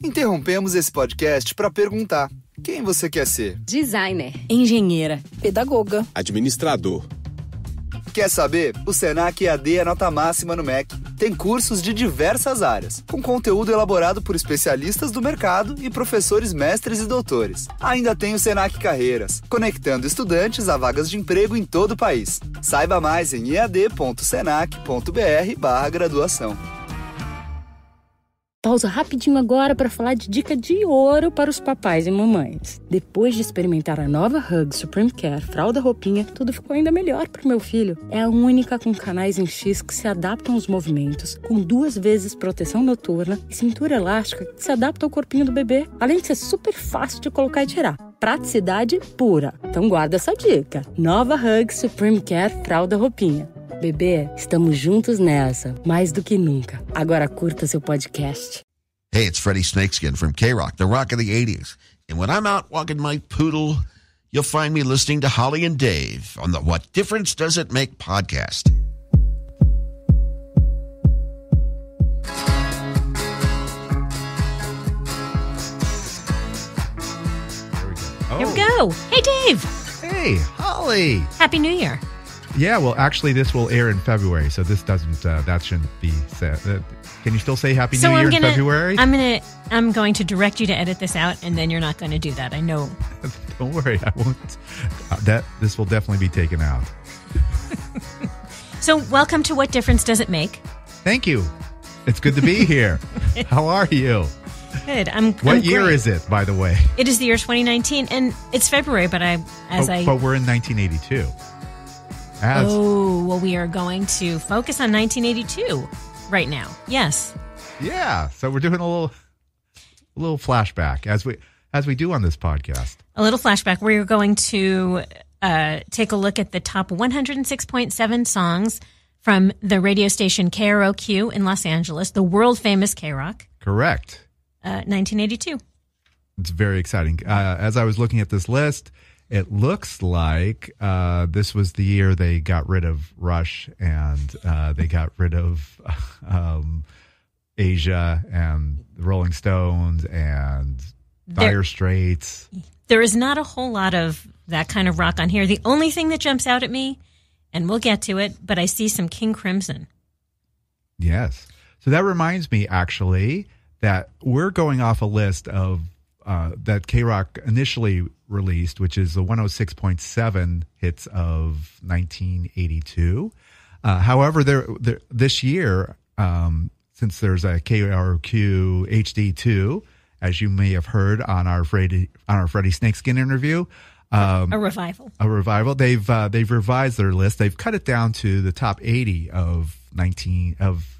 Interrompemos esse podcast para perguntar: quem você quer ser? Designer, engenheira, pedagoga, administrador. Quer saber? O Senac EAD é nota máxima no MEC. Tem cursos de diversas áreas, com conteúdo elaborado por especialistas do mercado e professores mestres e doutores. Ainda tem o Senac Carreiras, conectando estudantes a vagas de emprego em todo o país. Saiba mais em ead.senac.br/graduação. Pausa rapidinho agora para falar de dica de ouro para os papais e mamães. Depois de experimentar a nova Hug Supreme Care Fralda Roupinha, tudo ficou ainda melhor para o meu filho. É a única com canais em X que se adaptam aos movimentos, com 2 vezes proteção noturna e cintura elástica que se adapta ao corpinho do bebê, além de ser super fácil de colocar e tirar. Praticidade pura. Então guarda essa dica. Nova Hug Supreme Care Fralda Roupinha. Bebê, estamos juntos nessa, mais do que nunca. Agora curta seu podcast. Hey, it's Freddie Snakeskin from KROQ, the rock of the 80s. And when I'm out walking my poodle, you'll find me listening to Holly and Dave on the What Difference Does It Make podcast. Here we go. Hey, Dave. Hey, Holly. Happy New Year. Yeah, well, actually, this will air in February, so this doesn't. That shouldn't be said. Can you still say Happy New Year in February? I'm going to direct you to edit this out, and then you're not going to do that. I know. Don't worry, I won't. This will definitely be taken out. So, welcome to What Difference Does It Make? Thank you. It's good to be here. How are you? Good. What year is it, by the way? It is the year 2019, and it's February, but But we're in 1982. We are going to focus on 1982 right now. Yes. Yeah. So we're doing a little flashback as we do on this podcast. A little flashback. We're going to take a look at the top 106.7 songs from the radio station KROQ in Los Angeles, the world famous KROQ. Correct. 1982. It's very exciting. As I was looking at this list, it looks like this was the year they got rid of Rush and they got rid of Asia and the Rolling Stones and Dire Straits. There is not a whole lot of that kind of rock on here. The only thing that jumps out at me, and we'll get to it, but I see some King Crimson. Yes. So that reminds me, actually, that we're going off a list of that KROQ initially released, which is the 106.7 hits of 1982. However, this year, since there's a KROQ HD2, as you may have heard on our Freddie Snakeskin interview, a revival. They've revised their list. They've cut it down to the top 80 of 19 of.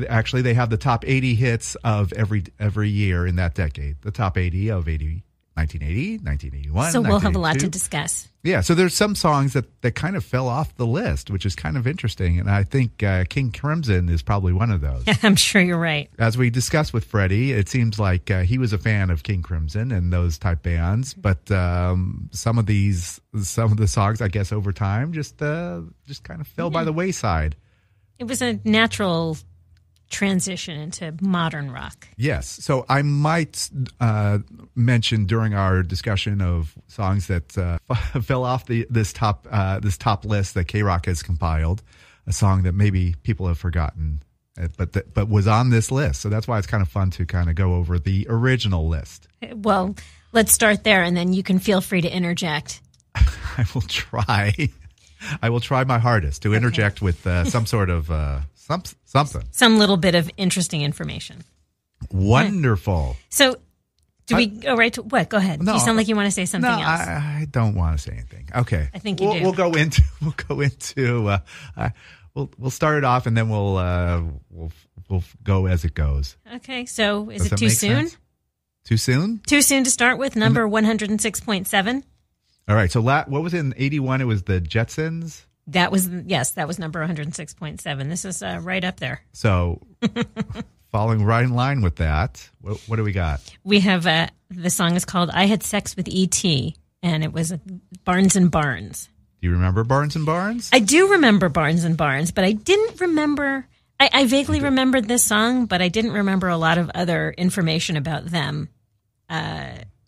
Actually, they have the top 80 hits of every year in that decade. The top 80 of 1980, 1981. So we'll have a lot to discuss. Yeah, so there's some songs that kind of fell off the list, which is kind of interesting. And I think King Crimson is probably one of those. I'm sure you're right. As we discussed with Freddie, it seems like he was a fan of King Crimson and those type bands. But some of the songs, I guess, over time just kind of fell by the wayside. It was a natural transition into modern rock. Yes. So I might mention during our discussion of songs that fell off this top list that KROQ has compiled, a song that maybe people have forgotten, but was on this list. So that's why it's kind of fun to kind of go over the original list. Well, let's start there, and then you can feel free to interject. I will try. I will try my hardest to interject with some sort of something. Some little bit of interesting information. Wonderful. So, do we go right to what? Go ahead. No, you sound like you want to say something else. I don't want to say anything. Okay. I think you do. We'll go into. We'll start it off, and then we'll go as it goes. Okay. So, is it too soon? Sense? Too soon? Too soon to start with number 106.7. All right. So, what was it in 81? It was the Jetsons. That was number 106.7. This is right up there. So, following right in line with that, what do we got? We have the song is called "I Had Sex with E.T." and it was Barnes and Barnes. Do you remember Barnes and Barnes? I do remember Barnes and Barnes, but I didn't remember. I vaguely remembered this song, but I didn't remember a lot of other information about them.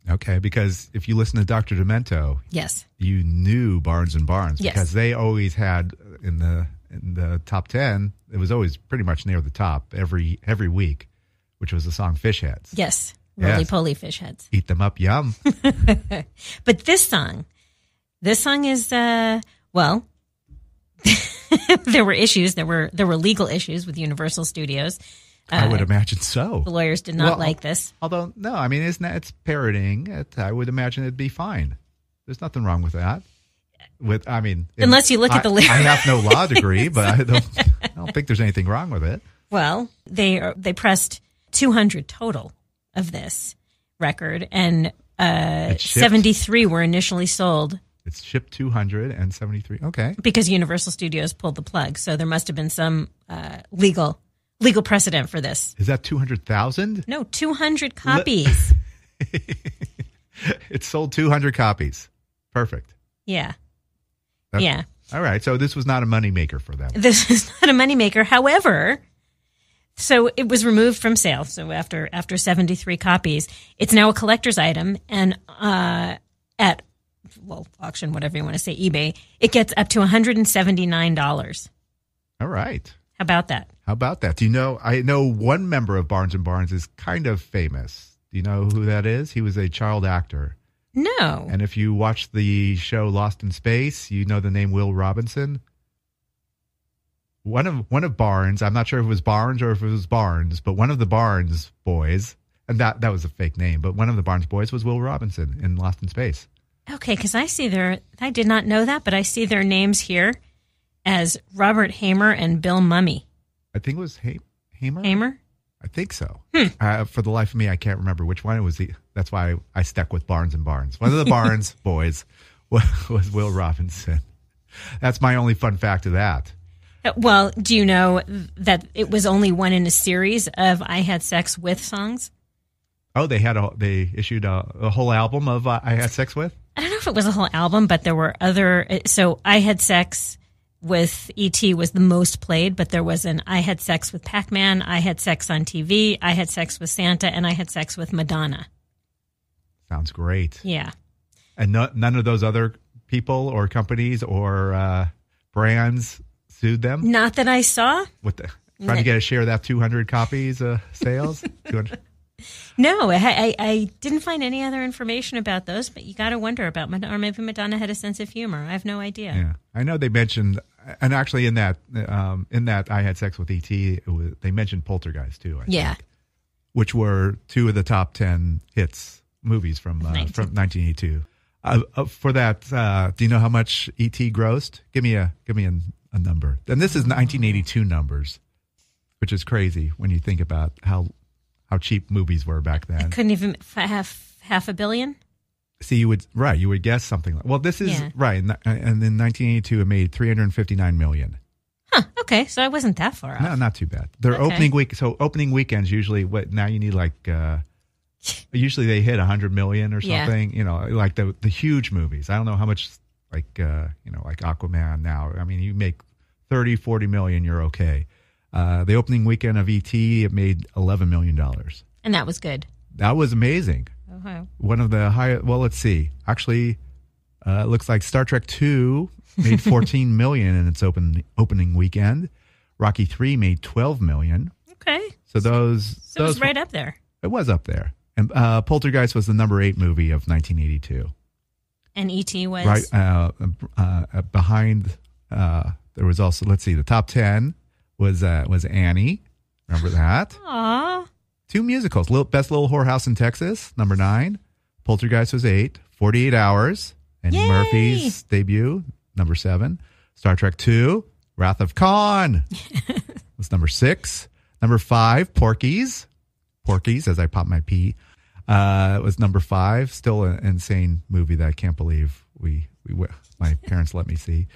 Okay, because if you listen to Dr. Demento, Yes. you knew Barnes and Barnes Yes. because they always had in the top 10, it was always pretty much near the top every week, which was the song Fish Heads. Yes. Yes. Roly-poly fish heads. Eat them up, yum. But this song is, well, there were issues. There were legal issues with Universal Studios. I would imagine so. The lawyers did not like this. Although, no, I mean, it's parroting. I would imagine it'd be fine. There's nothing wrong with that. Unless you look at the lyrics. I have no law degree, but I don't think there's anything wrong with it. Well, they pressed 200 total of this record, and 73 were initially sold. It's shipped 273. Okay. Because Universal Studios pulled the plug, so there must have been some legal precedent for this. Is that 200,000? No, 200 copies. It sold 200 copies. Perfect. Yeah. Yeah. All right. So this was not a moneymaker for them. This is not a moneymaker. However, so it was removed from sale. So after 73 copies, it's now a collector's item, and at auction, whatever you want to say, eBay, it gets up to $179. All right. How about that? Do you know? I know one member of Barnes and Barnes is kind of famous. Do you know who that is? He was a child actor. No. And if you watch the show Lost in Space, you know the name Will Robinson. One of Barnes, I'm not sure if it was Barnes or if it was Barnes, but one of the Barnes boys, and that was a fake name, but one of the Barnes boys was Will Robinson in Lost in Space. Okay, because I did not know that, but I see their names here as Robert Hamer and Bill Mummy. I think it was Hamer. Hamer? I think so. For the life of me, I can't remember which one it was. That's why I stuck with Barnes and Barnes. One of the Barnes boys was Will Robinson. That's my only fun fact of that. Well, do you know that it was only one in a series of I Had Sex With songs? Oh, they issued a whole album of I Had Sex With? I don't know if it was a whole album, but there were other. So I Had Sex with E.T. was the most played, but there was an I Had Sex with Pac-Man, I Had Sex on TV, I Had Sex with Santa, and I Had Sex with Madonna. Sounds great. Yeah. And none of those other people or companies or brands sued them? Not that I saw. Trying to get a share of that 200 copies sales? 200. No, I didn't find any other information about those, but you got to wonder about Madonna, or maybe Madonna had a sense of humor. I have no idea. Yeah, I know they mentioned, and actually in that I Had Sex with E.T., they mentioned Poltergeist too. I think, which were two of the top 10 movies from 1982. For that, do you know how much E.T. grossed? Give me a number. And this is 1982 numbers, which is crazy when you think about how cheap movies were back then. I couldn't even have $500 million. See, you would guess something like. Well, this is right, and in 1982 it made $359 million. Huh. Okay, so I wasn't that far off. No, not too bad. Their opening week. So opening weekends usually. Now you need like. Usually they hit 100 million or something. Yeah. You know, like the huge movies. I don't know how much like like Aquaman now. I mean, you make 30, 40 million, you're okay. The opening weekend of E.T., it made $11 million. And that was good. That was amazing. Okay. One of the highest, well, let's see. Actually, it looks like Star Trek 2 made $14 million in its opening weekend. Rocky 3 made $12 million. Okay. So those it was right up there. It was up there. And Poltergeist was the number 8 movie of 1982. And E.T. was? Right. Behind, there was also, let's see, the top 10 was Annie. Remember that? Aww. 2 musicals. Best Little Whorehouse in Texas, number 9. Poltergeist was 8. 48 Hours. And Yay! Murphy's debut, number 7. Star Trek 2, Wrath of Khan was number 6. Number 5, Porky's, as I pop my pee, was number 5. Still an insane movie that I can't believe my parents let me see.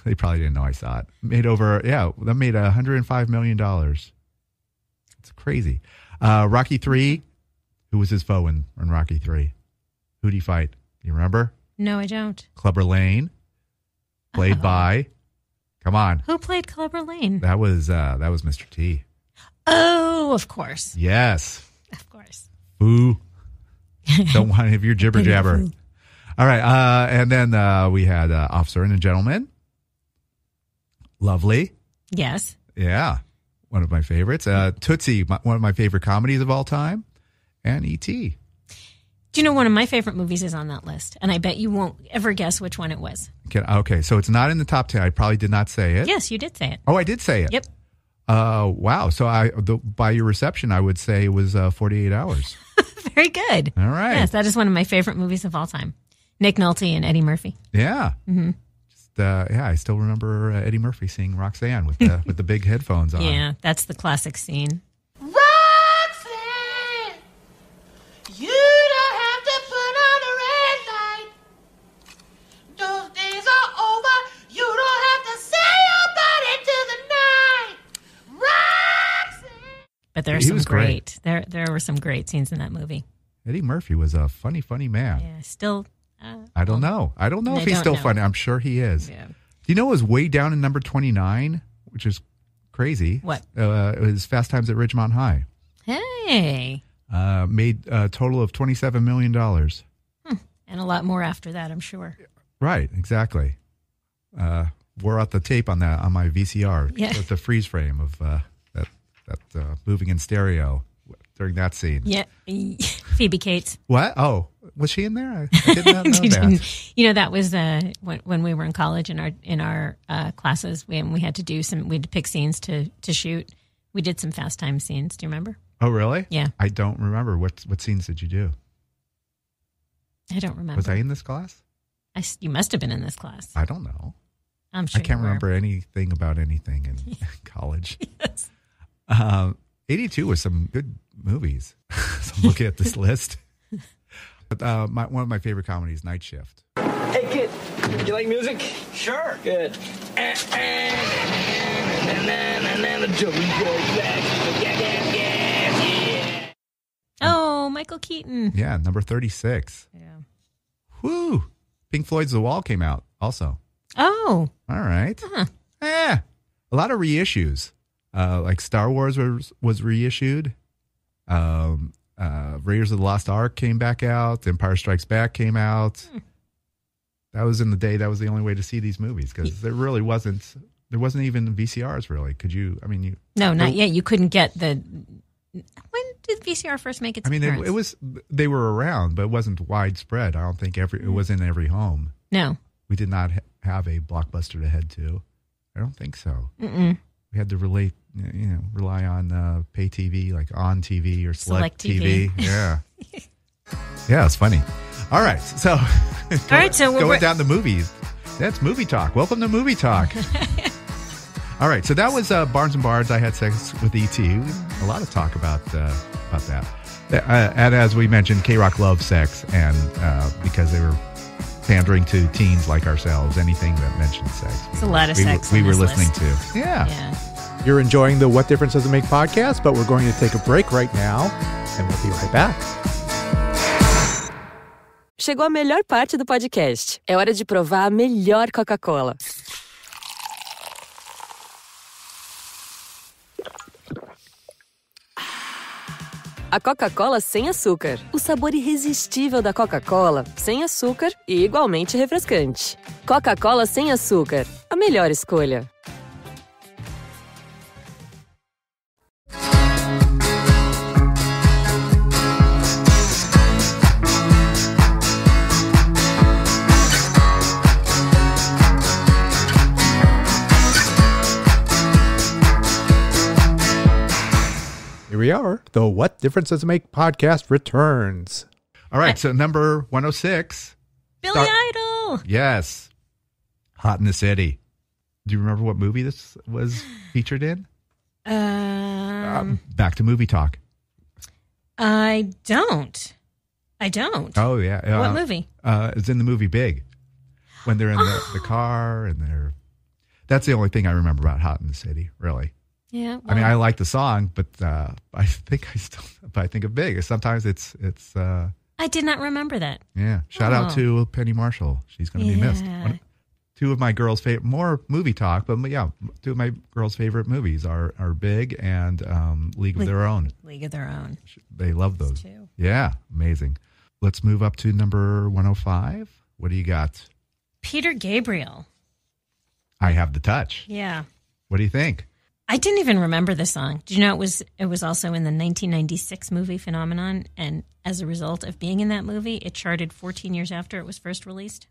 They probably didn't know I saw it. That made $105 million. It's crazy. Rocky 3, who was his foe in Rocky 3? Who'd he fight? You remember? No, I don't. Clubber Lang, played by Come on. Who played Clubber Lang? That was Mr. T. Oh, of course. Yes. Of course. Boo. Don't want any of your jibber jabber. All right. And then we had Officer and a Gentleman. Lovely. Yes. Yeah. One of my favorites. Tootsie, one of my favorite comedies of all time. And E.T. Do you know one of my favorite movies is on that list? And I bet you won't ever guess which one it was. Okay. So it's not in the top 10. I probably did not say it. Yes, you did say it. Oh, I did say it. Yep. Wow. So by your reception, I would say it was 48 Hours. Very good. All right. Yes, that is one of my favorite movies of all time. Nick Nolte and Eddie Murphy. Yeah. Mm-hmm. I still remember Eddie Murphy singing Roxanne with the big headphones on. Yeah, that's the classic scene. Roxanne, you don't have to put on a red light. Those days are over. You don't have to sell your body to the night. Roxanne. But there's He some was great. There were some great scenes in that movie. Eddie Murphy was a funny man. Yeah, still. I don't know. I don't know if he's don't still know. funny. I'm sure he is. Yeah. Do you know it was way down in number 29, which is crazy? What? It was Fast Times at Ridgemont High. Hey. Made a total of $27 million. And a lot more after that, I'm sure. Right, exactly. Wore out the tape on that on my VCR. Yeah. With the freeze frame of that moving in stereo during that scene. Yeah. Phoebe Cates. What? Oh, was she in there? I did not know that. You know, that was when we were in college in our classes, we had to do we had to pick scenes to shoot. We did some Fast Time scenes. Do you remember? Oh, really? Yeah. I don't remember. What scenes did you do? I don't remember. Was I in this class? You must have been in this class. I don't know. I'm sure I can't you were. remember anything about anything in college. Yes. 82 was some good movies. So I'm looking at this list. But one of my favorite comedies, Night Shift. Hey, kid, you like music? Sure. Good. Oh, Michael Keaton. Yeah, number 36. Yeah. Whoo! Pink Floyd's The Wall came out also. Oh. All right. Huh. A lot of reissues. Like Star Wars was reissued. Raiders of the Lost Ark came back out. Empire Strikes Back came out. That was in the day. That was the only way to see these movies because there wasn't even VCRs really. Could you? I mean, No, not yet. You couldn't get the. When did VCR first make its appearance? it was. They were around, but it wasn't widespread. I don't think it was in every home. No. We did not have a Blockbuster to head to. I don't think so. Mm-mm. We had to rely on pay TV, like On TV or Select TV. Yeah. Yeah, it's funny. All right. So, so we're going down the movies. That's Movie Talk. Welcome to Movie Talk. All right. So that was Barnes and Barnes. I Had Sex with E.T. A lot of talk about that. And as we mentioned, KROQ loves sex, and because they were pandering to teens like ourselves, anything that mentioned sex. It's a lot of sex. We on were this listening list. to. Yeah. You're enjoying the What Difference Does It Make podcast, but we're going to take a break right now, and we'll be right back. Chegou a melhor parte do podcast. É hora de provar a melhor Coca-Cola. A Coca-Cola sem açúcar. O sabor irresistível da Coca-Cola, sem açúcar e igualmente refrescante. Coca-Cola sem açúcar. A melhor escolha. Here we are. The What Difference Does It Make podcast returns. All right. So number 106. Billy Idol. Yes. Hot in the City. Do you remember what movie this was featured in? Back to Movie Talk. I don't. Oh, yeah. What movie? It's in the movie Big. When they're in the car and they're... That's the only thing I remember about Hot in the City, really. Yeah. I mean, I like the song, but I think I think of Big. Sometimes it's. I did not remember that. Yeah. Shout out to Penny Marshall. She's going to be missed. two of my girls' favorite, more movie talk, but yeah, two of my girls' favorite movies are Big and League of Their Own. League of Their Own. They love those. Too. Yeah, amazing. Let's move up to number 105. What do you got? Peter Gabriel. I Have the Touch. Yeah. What do you think? I didn't even remember the song. Did you know it was also in the 1996 movie Phenomenon, and as a result of being in that movie, it charted 14 years after it was first released?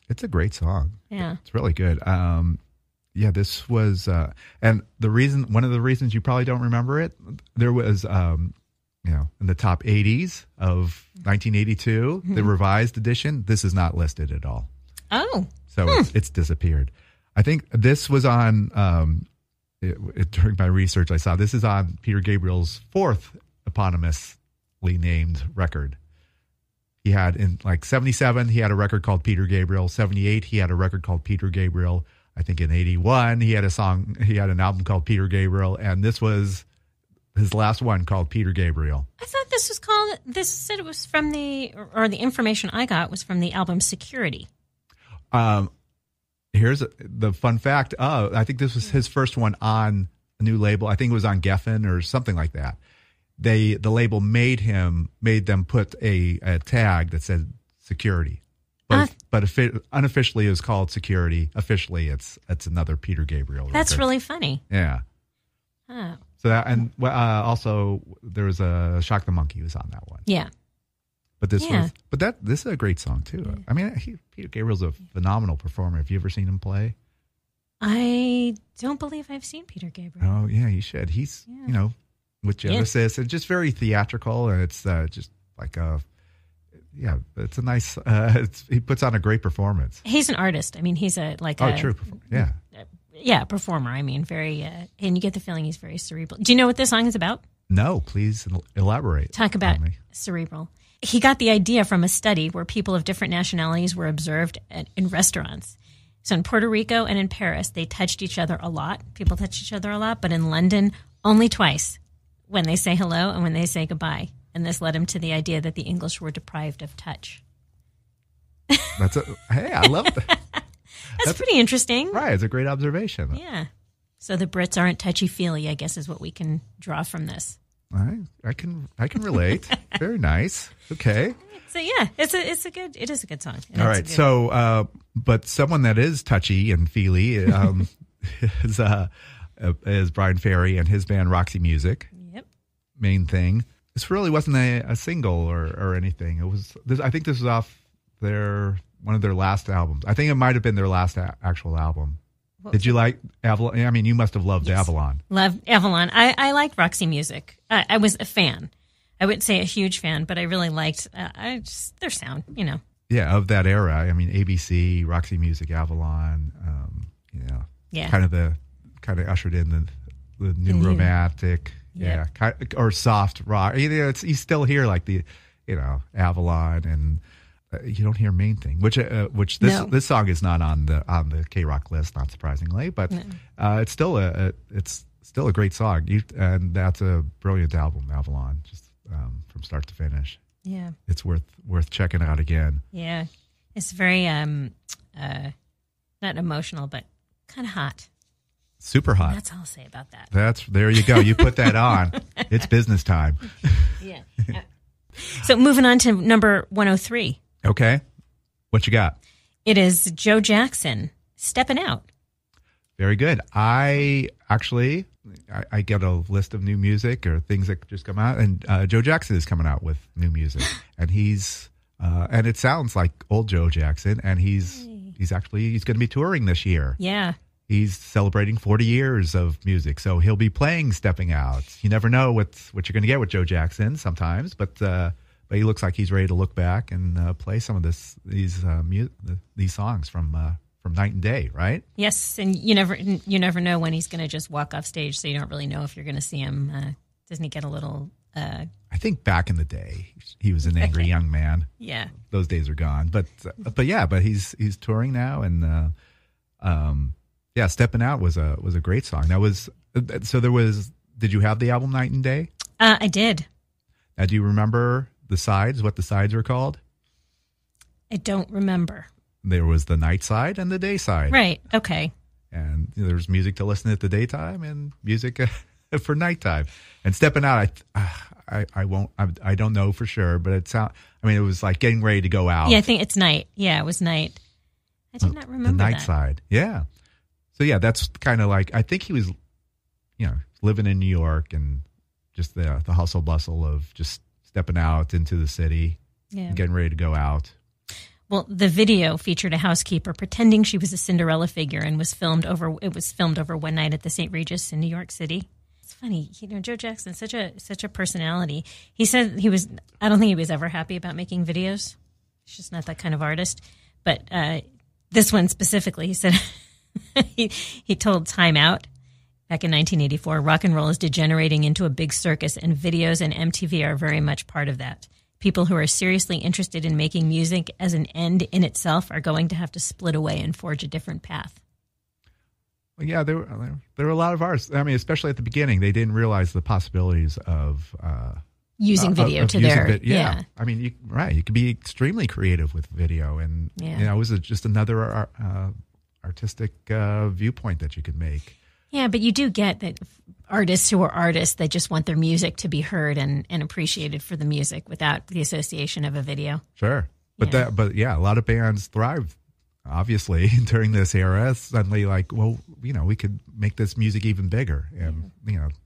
It's a great song. Yeah. It's really good. Yeah, this was, and one of the reasons you probably don't remember it, there was, in the top 80s of 1982, the revised edition, this is not listed at all. Oh. So it's disappeared. I think this was on, during my research, I saw this is on Peter Gabriel's fourth eponymously named record. He had in 77, he had a record called Peter Gabriel. 78, he had a record called Peter Gabriel. I think in 81, he had an album called Peter Gabriel. And this was his last one called Peter Gabriel. I thought this said it was from the information I got was from the album Security. Here's the fun fact. I think this was his first one on a new label. I think it was on Geffen or something like that. The label made them put a tag that said Security, but unofficially it was called Security. Officially, it's another Peter Gabriel. That's record. really funny. Yeah. Oh. So that, and also there was a Shock the Monkey was on that one. Yeah. But this is a great song too. Yeah. I mean, Peter Gabriel's a phenomenal performer. Have you ever seen him play? I don't believe I've seen Peter Gabriel. Oh yeah, you should. He's with Genesis and just very theatrical, and it's just like it's a nice. He puts on a great performance. He's an artist. I mean, he's performer. I mean, very, and you get the feeling he's very cerebral. Do you know what this song is about? No, please elaborate. Talk about cerebral. He got the idea from a study where people of different nationalities were observed in restaurants. So in Puerto Rico and in Paris, they touched each other a lot. People touched each other a lot, but in London, only twice, when they say hello and when they say goodbye. And this led him to the idea that the English were deprived of touch. Hey, I love that. That's pretty interesting. Right, it's a great observation. Yeah. So the Brits aren't touchy-feely, I guess, is what we can draw from this. I can relate. Very nice. Okay. So yeah, it is a good song. And all right. So, but someone that is touchy and feely is Brian Ferry and his band Roxy Music. Yep. Main thing. This really wasn't a single or anything. It was. I think this was off one of their last albums. I think it might have been their last actual album. Did you like Avalon? I mean, you must have loved Avalon. Love Avalon. I like Roxy Music. I was a fan. I wouldn't say a huge fan, but I really liked their sound, Yeah, of that era. I mean, ABC, Roxy Music, Avalon, kind of ushered in the new romantic, or soft rock. You still hear like the, Avalon and... you don't hear Main Thing, which this song is not on the KROQ list, not surprisingly, but it's still a great song, and that's a brilliant album, Avalon, just from start to finish. Yeah, it's worth checking out again. Yeah, it's very not emotional, but kind of hot. Super hot. That's all I'll say about that. There you go. You put that on. It's business time. Yeah. So moving on to number 103. Okay. What you got? It is Joe Jackson, Steppin' Out. Very good. I get a list of new music or things that just come out, and Joe Jackson is coming out with new music, and he's and it sounds like old Joe Jackson, and he's going to be touring this year. Yeah. He's celebrating 40 years of music, so he'll be playing Stepping Out. You never know what you're going to get with Joe Jackson sometimes, but he looks like he's ready to look back and play some of these songs from night and day, right? Yes, and you never know when he's going to just walk off stage, so you don't really know if you're going to see him. Doesn't he get a little? I think back in the day, he was an angry young man. Yeah, those days are gone. But he's touring now, and Steppin' Out was a great song. That was there was. Did you have the album Night and Day? I did. Now, do you remember the sides? What the sides were called? I don't remember. there was the night side and the day side. Right. Okay. And there was music to listen at the daytime and music for nighttime. And Stepping Out, I don't know for sure, but it was like getting ready to go out. Yeah, I think it's night. Yeah, it was night. I did not remember the night that. side. Yeah. So yeah, that's kind of like, I think he was, living in New York and just the hustle bustle of just stepping out into the city, and getting ready to go out. Well, the video featured a housekeeper pretending she was a Cinderella figure and was filmed over one night at the St. Regis in New York City. It's funny, Joe Jackson's such a personality. He said I don't think he was ever happy about making videos. He's just not that kind of artist. But this one specifically, he said he told Time Out back in 1984, rock and roll is degenerating into a big circus, and videos and MTV are very much part of that. People who are seriously interested in making music as an end in itself are going to have to split away and forge a different path. Well, yeah, there were a lot of artists. I mean, especially at the beginning, they didn't realize the possibilities of using video to their yeah. I mean, you could be extremely creative with video, and it was just another artistic viewpoint that you could make. Yeah, but you do get that artists who are artists, they just want their music to be heard and appreciated for the music without the association of a video. Sure. But a lot of bands thrived, obviously, during this era. Suddenly, like, well, we could make this music even bigger. And,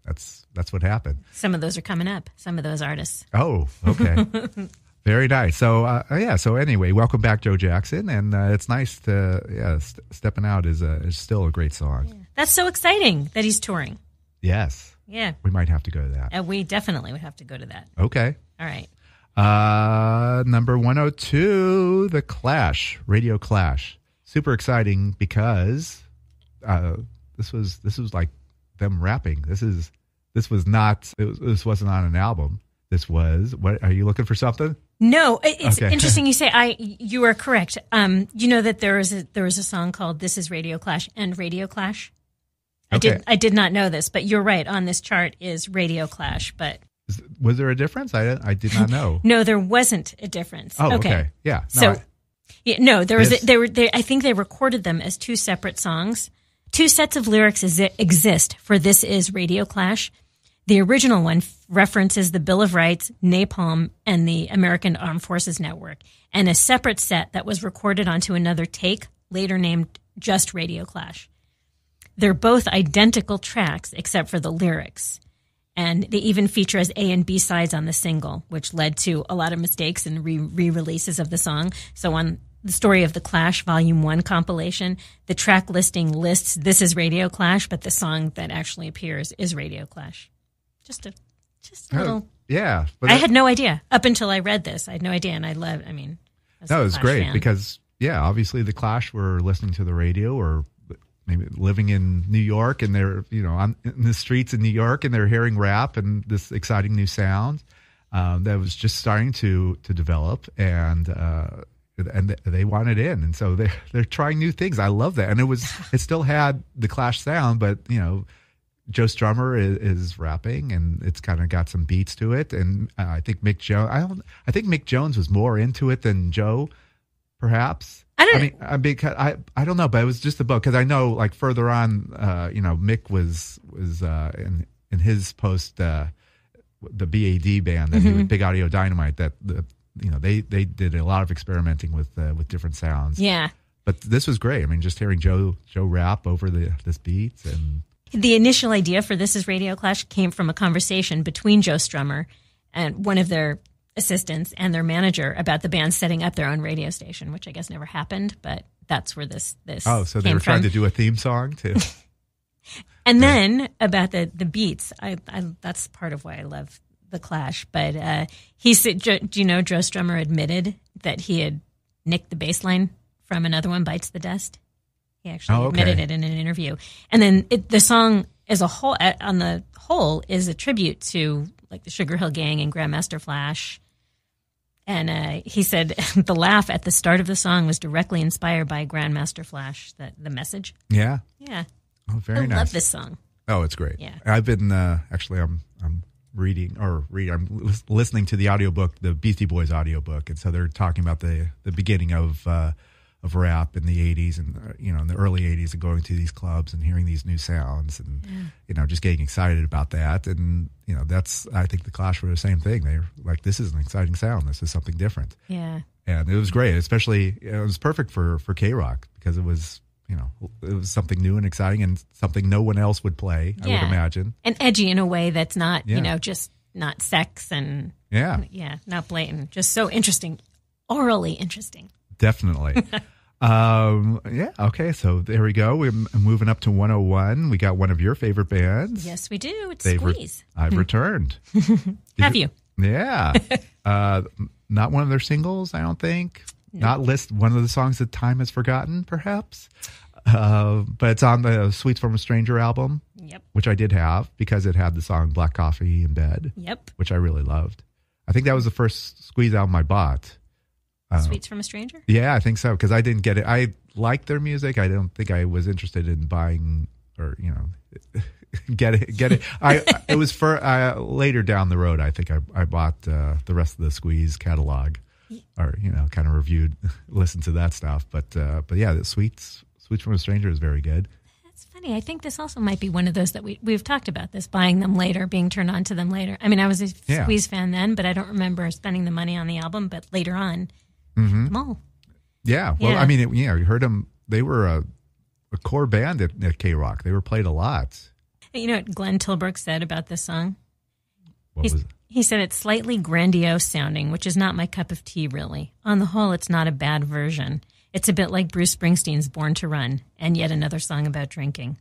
that's what happened. Some of those are coming up, some of those artists. Oh, okay. Very nice. So, so anyway, welcome back, Joe Jackson. And it's nice to, Stepping Out is still a great song. Yeah. That's so exciting that he's touring. Yes. Yeah. We might have to go to that. We definitely would have to go to that. Okay. All right. Number 102, The Clash, Radio Clash. Super exciting because this was like them rapping. This wasn't on an album. This was, what, are you looking for something? No, it's interesting you say you are correct. You know that there was a song called This Is Radio Clash and Radio Clash? Okay. I did not know this, but you're right. On this chart is Radio Clash, but was there a difference? I did not know. No, there wasn't a difference. Oh, okay. Yeah. I think they recorded them as two separate songs. Two sets of lyrics exist for This Is Radio Clash. The original one references the Bill of Rights, napalm, and the American Armed Forces Network, and a separate set that was recorded onto another take, later named just Radio Clash. They're both identical tracks except for the lyrics. And they even feature as A and B sides on the single, which led to a lot of mistakes and re-releases of the song. So on the Story of the Clash, Volume 1 compilation, the track listing lists This Is Radio Clash, but the song that actually appears is Radio Clash. Just a little. Yeah. I had no idea. Up until I read this, I had no idea. And it was great fan. Because, obviously the Clash were listening to the radio or maybe living in New York, and they're, in the streets in New York, and they're hearing rap and this exciting new sound that was just starting to develop, and they wanted in, and so they're trying new things. I love that, and it still had the Clash sound, but Joe Strummer is rapping, and it's kind of got some beats to it, and I think Mick Jones was more into it than Joe, perhaps. I don't know, but it was just the book, because I know, like, further on, Mick was in his post the BAD band that he was Big Audio Dynamite, that they did a lot of experimenting with different sounds. Yeah, but this was great. I mean, just hearing Joe rap over this beats. And the initial idea for This Is Radio Clash came from a conversation between Joe Strummer and one of their assistants and their manager about the band setting up their own radio station, which I guess never happened, but that's where this so they were trying to do a theme song too. And then about the beats, I that's part of why I love the Clash. But he said, do you know, Joe Strummer admitted that he had nicked the bass line from Another One Bites the Dust. He actually admitted it in an interview. And then the song as a whole, on the whole, is a tribute to like the Sugar Hill Gang and Grandmaster Flash. And he said the laugh at the start of the song was directly inspired by Grandmaster Flash, the message. Yeah. Yeah. Oh, very nice. I love this song. Oh, it's great. Yeah. I've been, actually, I'm listening to the audiobook, the Beastie Boys audiobook. And so they're talking about the beginning of of rap in the 80s and, in the early 80s, and going to these clubs and hearing these new sounds and, just getting excited about that. And, I think the Clash were the same thing. They were like, this is an exciting sound. This is something different. Yeah. And it was great, especially, it was perfect for KROQ because it was, it was something new and exciting and something no one else would play, I would imagine. And edgy in a way that's not, just not sex and, not blatant. Just so interesting, orally interesting. Definitely. Okay, so there we go. We're moving up to 101. We got one of your favorite bands. Yes, we do. It's Squeeze. I've returned. Have you? Yeah. Not one of their singles, I don't think. No. Not list one of the songs that time has forgotten, perhaps. But it's on the Sweets from a Stranger album. Yep. Which I did have because it had the song Black Coffee in Bed. Yep. Which I really loved. I think that was the first Squeeze album I bought. Sweets from a Stranger? Yeah, I think so, because I didn't get it. I liked their music. I don't think I was interested in buying or, get it. It was for later down the road, I think I bought the rest of the Squeeze catalog or, kind of reviewed, listened to that stuff. But yeah, the Sweets from a Stranger is very good. That's funny. I think this also might be one of those that we've talked about this, buying them later, being turned on to them later. I mean, I was a Squeeze fan then, but I don't remember spending the money on the album, but later on, them all. Yeah. Well, I mean, you heard them. They were a core band at KROQ. They were played a lot. You know what Glenn Tilbrook said about this song? Was He said it's slightly grandiose sounding, which is not my cup of tea, really. On the whole, it's not a bad version. It's a bit like Bruce Springsteen's Born to Run, and yet another song about drinking.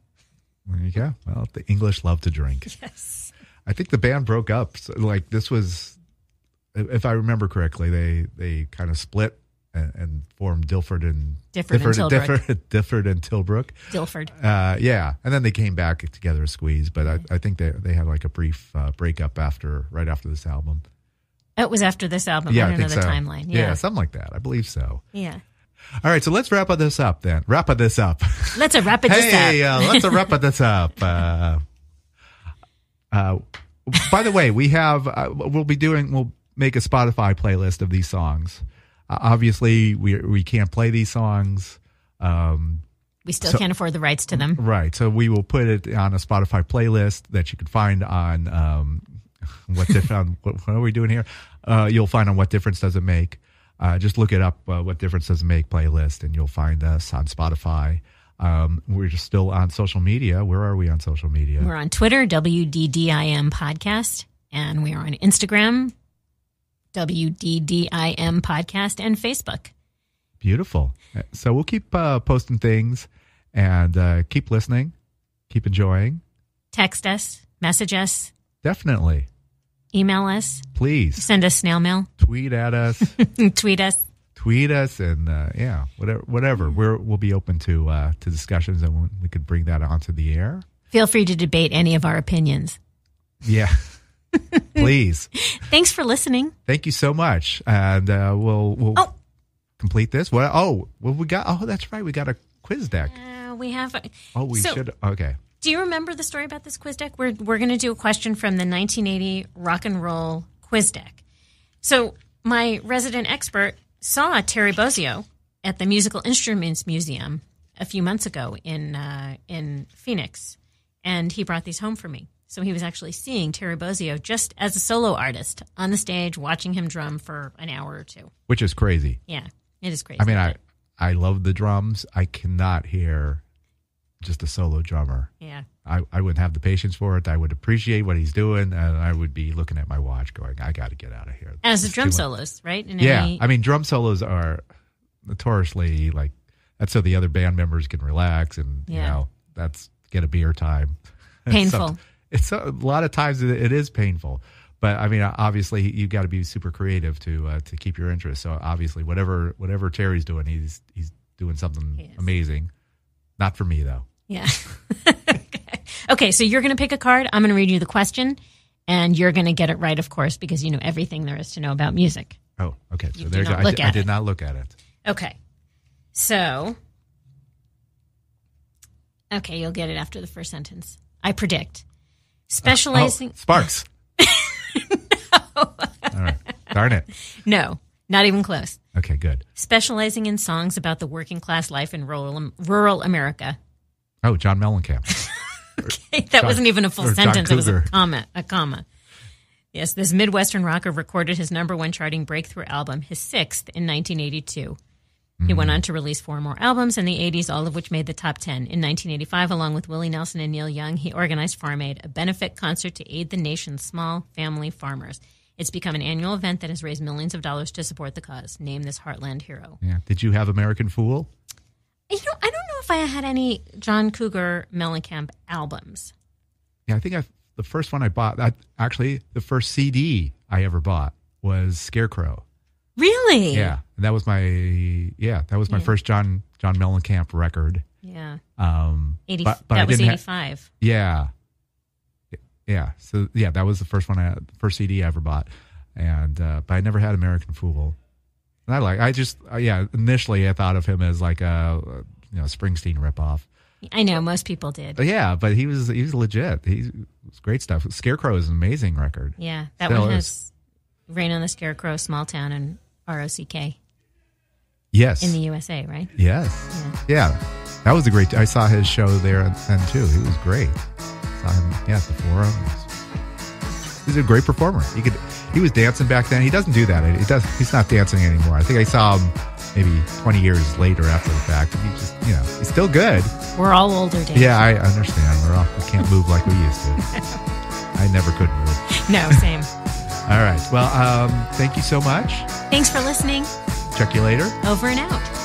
There you go. Well, the English love to drink. Yes. I think the band broke up. So, this was, if I remember correctly, they kind of split and formed Dilford and Tilbrook. Dilford. Yeah, and then they came back together as Squeeze. But I think they had like a brief breakup right after this album. It was after this album. Yeah, I don't know the so. timeline. Yeah, something like that. I believe so. Yeah. All right, so let's wrap this up then. Let's wrap this up. Let's wrap this up. By the way, we have we'll make a Spotify playlist of these songs. Obviously, we can't play these songs. We still can't afford the rights to them. Right. So we will put it on a Spotify playlist that you can find on what are we doing here? You'll find on What Difference Does It Make. Just look it up, What Difference Does It Make playlist, and you'll find us on Spotify. We're just still on social media. Where are we on social media? We're on Twitter, WDDIM Podcast, and we are on Instagram, WDDIM Podcast, and Facebook. Beautiful. So we'll keep posting things and keep listening, keep enjoying. Text us, message us. Definitely. Email us. Please. Send us snail mail. Tweet at us. Tweet us. Tweet us and whatever. We'll be open to discussions and we could bring that onto the air. Feel free to debate any of our opinions. Yeah. Please. Thanks for listening. Thank you so much. And we'll complete this. We got. Oh, that's right. We got a quiz deck. We have. We should. Okay. Do you remember the story about this quiz deck? We're going to do a question from the 1980 rock and roll quiz deck. So my resident expert saw Terry Bozzio at the Musical Instruments Museum a few months ago in Phoenix, and he brought these home for me. So he was actually seeing Terry Bozzio just as a solo artist on the stage, watching him drum for an hour or two. Which is crazy. Yeah, it is crazy. I mean, I love the drums. I cannot hear just a solo drummer. Yeah. I wouldn't have the patience for it. I would appreciate what he's doing, and I would be looking at my watch going, I got to get out of here. As the drum solos, right? I mean, drum solos are notoriously that's so the other band members can relax and, that's get a beer time. Painful. It's a lot of times it is painful. But, I mean, obviously, you've got to be super creative to keep your interest. So, obviously, whatever Terry's doing, he's doing something amazing. Not for me, though. Yeah. Okay, so you're going to pick a card. I'm going to read you the question, and you're going to get it right, of course, because you know everything there is to know about music. Oh, okay. So there you go. I did not look at it. Okay. So, you'll get it after the first sentence. I predict. Specializing... Sparks. No. All right. Darn it. No, not even close. Okay, good. Specializing in songs about the working class life in rural America. Oh, John Mellencamp. Okay, that wasn't even a full or John sentence. It was Cougar. a comma. Yes, this Midwestern rocker recorded his #1 charting breakthrough album, his 6th, in 1982. He went on to release 4 more albums in the 80s, all of which made the top 10. In 1985, along with Willie Nelson and Neil Young, he organized Farm Aid, a benefit concert to aid the nation's small family farmers. It's become an annual event that has raised millions of dollars to support the cause. Name this Heartland hero. Yeah. Did you have American Fool? I don't know if I had any John Cougar Mellencamp albums. Yeah, I think the first one I bought, actually the first CD I ever bought was Scarecrow. Really? Yeah, and that was my first John Mellencamp record. Yeah. But that I was didn't 85. Yeah. So that was the first one, first CD I ever bought, and but I never had American Fool. And initially I thought of him as like a Springsteen ripoff. I know most people did. Yeah, but he was legit. He was great stuff. Scarecrow is an amazing record. Yeah, that one has Rain on the Scarecrow, Small Town, and ROCK. Yes. In the USA, right? Yes. Yeah. That was a great. I saw his show there then too. He was great. Saw him at the Forum. He's a great performer. He was dancing back then. He doesn't do that. He's not dancing anymore. I think I saw him maybe 20 years later after the fact. He just, he's still good. We're all older, Dan. Yeah, I understand. We can't move like we used to. I never could move. No, same. All right. Well, thank you so much. Thanks for listening. Check you later. Over and out.